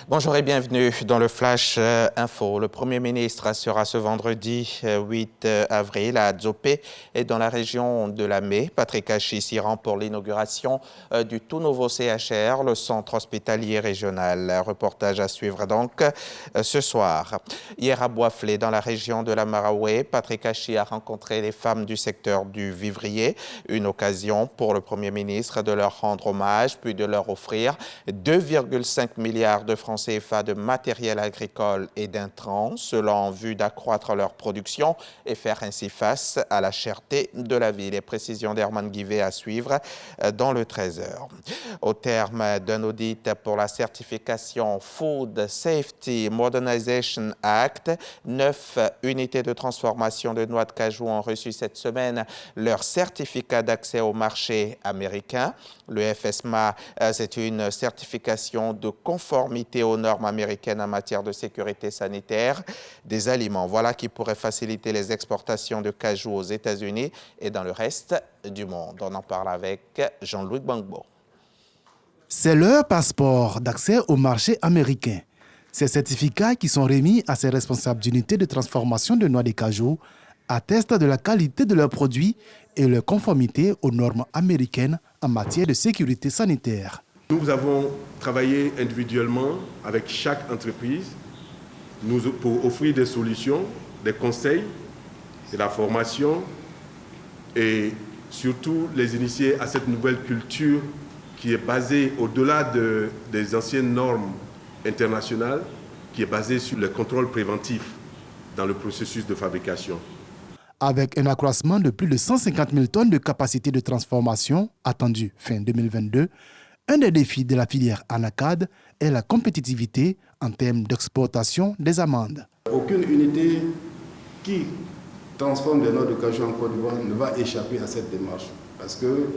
Bonjour et bienvenue dans le Flash Info. Le Premier ministre sera ce vendredi 8 avril à Dzopé et dans la région de Lamé. Patrick Hachi s'y rend pour l'inauguration du tout nouveau CHR, le centre hospitalier régional. Reportage à suivre donc ce soir. Hier à Boisflé, dans la région de la Maraoué, Patrick Hachi a rencontré les femmes du secteur du vivrier. Une occasion pour le Premier ministre de leur rendre hommage puis de leur offrir 2,5 milliards de francs CFA de matériel agricole et d'intrants, cela en vue d'accroître leur production et faire ainsi face à la cherté de la vie. Les précisions d'Herman Guivet à suivre dans le 13h. Au terme d'un audit pour la certification Food Safety Modernization Act, 9 unités de transformation de noix de cajou ont reçu cette semaine leur certificat d'accès au marché américain. Le FSMA, c'est une certification de conformité aux normes américaines en matière de sécurité sanitaire des aliments. Voilà qui pourrait faciliter les exportations de cajou aux États-Unis et dans le reste du monde. On en parle avec Jean-Louis Gbangbo. C'est leur passeport d'accès au marché américain. Ces certificats qui sont remis à ces responsables d'unités de transformation de noix de cajou attestent de la qualité de leurs produits et leur conformité aux normes américaines en matière de sécurité sanitaire. Nous avons travaillé individuellement avec chaque entreprise pour offrir des solutions, des conseils, de la formation et surtout les initier à cette nouvelle culture qui est basée au-delà des anciennes normes internationales, qui est basée sur le contrôle préventif dans le processus de fabrication. Avec un accroissement de plus de 150 000 tonnes de capacité de transformation attendu fin 2022, un des défis de la filière anacarde est la compétitivité en termes d'exportation des amandes. Aucune unité qui transforme des noix de cajou en Côte d'Ivoire ne va échapper à cette démarche. Parce que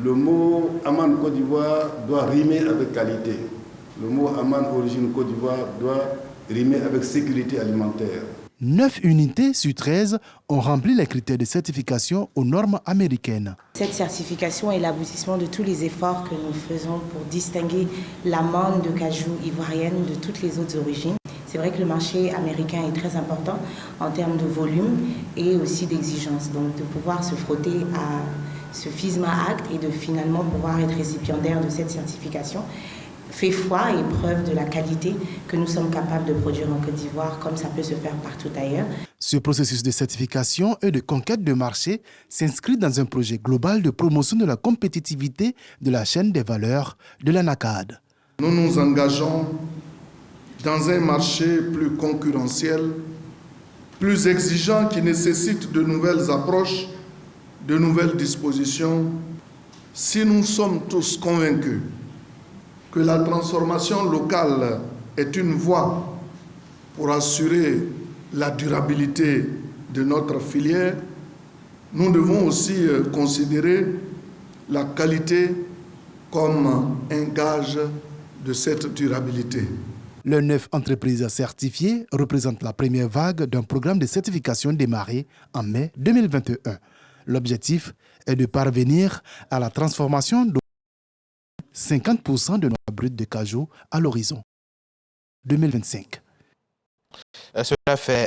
le mot amande Côte d'Ivoire doit rimer avec qualité. Le mot amande origine Côte d'Ivoire doit rimer avec sécurité alimentaire. 9 unités sur 13 ont rempli les critères de certification aux normes américaines. Cette certification est l'aboutissement de tous les efforts que nous faisons pour distinguer l'amande de cajou ivoirienne de toutes les autres origines. C'est vrai que le marché américain est très important en termes de volume et aussi d'exigence. Donc de pouvoir se frotter à ce FSMA Act et de finalement pouvoir être récipiendaire de cette certification fait foi et preuve de la qualité que nous sommes capables de produire en Côte d'Ivoire comme ça peut se faire partout ailleurs. Ce processus de certification et de conquête de marché s'inscrit dans un projet global de promotion de la compétitivité de la chaîne des valeurs de l'anacarde. Nous nous engageons dans un marché plus concurrentiel, plus exigeant qui nécessite de nouvelles approches, de nouvelles dispositions. Si nous sommes tous convaincus que la transformation locale est une voie pour assurer la durabilité de notre filière, nous devons aussi considérer la qualité comme un gage de cette durabilité. Les 9 entreprises certifiées représentent la première vague d'un programme de certification démarré en mai 2021. L'objectif est de parvenir à la transformation de 50% de noix brutes de cajou à l'horizon 2025. Cela fait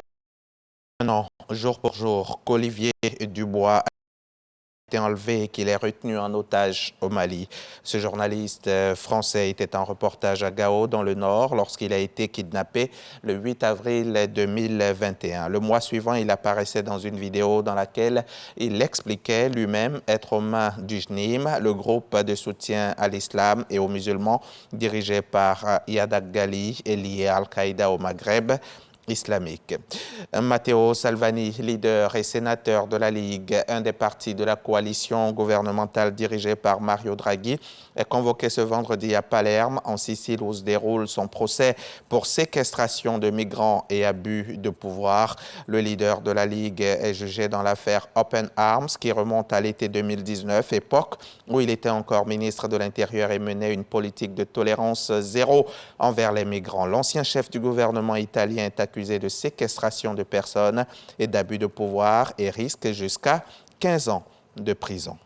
un an, jour pour jour, qu'Olivier Dubois a été enlevé et qu'il est retenu en otage au Mali. Ce journaliste français était en reportage à Gao, dans le Nord, lorsqu'il a été kidnappé le 8 avril 2021. Le mois suivant, il apparaissait dans une vidéo dans laquelle il expliquait lui-même être aux mains du JNIM, le groupe de soutien à l'islam et aux musulmans dirigé par Yadak Ghali et lié à Al-Qaïda au Maghreb islamique. Matteo Salvini, leader et sénateur de la Ligue, un des partis de la coalition gouvernementale dirigée par Mario Draghi, est convoqué ce vendredi à Palerme, en Sicile, où se déroule son procès pour séquestration de migrants et abus de pouvoir. Le leader de la Ligue est jugé dans l'affaire Open Arms, qui remonte à l'été 2019, époque où il était encore ministre de l'Intérieur et menait une politique de tolérance zéro envers les migrants. L'ancien chef du gouvernement italien est accusé de séquestration de personnes et d'abus de pouvoir et risque jusqu'à 15 ans de prison.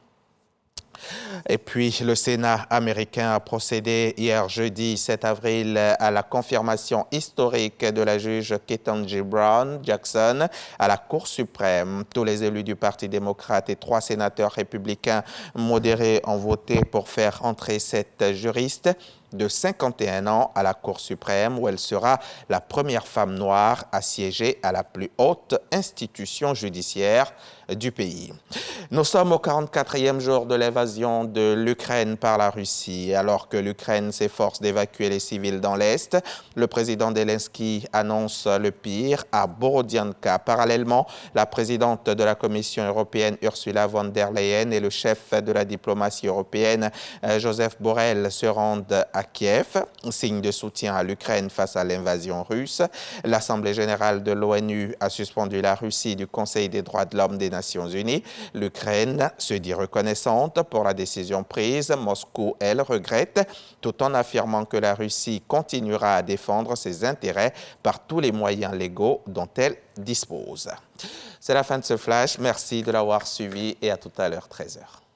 Et puis, le Sénat américain a procédé hier jeudi 7 avril à la confirmation historique de la juge Ketanji Brown Jackson à la Cour suprême. Tous les élus du Parti démocrate et 3 sénateurs républicains modérés ont voté pour faire entrer cette juriste de 51 ans à la Cour suprême, où elle sera la première femme noire à siéger à la plus haute institution judiciaire du pays. Nous sommes au 44e jour de l'invasion de l'Ukraine par la Russie. Alors que l'Ukraine s'efforce d'évacuer les civils dans l'Est, le président Zelensky annonce le pire à Borodianka. Parallèlement, la présidente de la Commission européenne, Ursula von der Leyen, et le chef de la diplomatie européenne, Joseph Borrell, se rendent à Kiev, signe de soutien à l'Ukraine face à l'invasion russe. L'Assemblée générale de l'ONU a suspendu la Russie du Conseil des droits de l'homme des Nations unies. L'Ukraine se dit reconnaissante pour la décision prise. Moscou, elle, regrette, tout en affirmant que la Russie continuera à défendre ses intérêts par tous les moyens légaux dont elle dispose. C'est la fin de ce flash. Merci de l'avoir suivi et à tout à l'heure, 13h.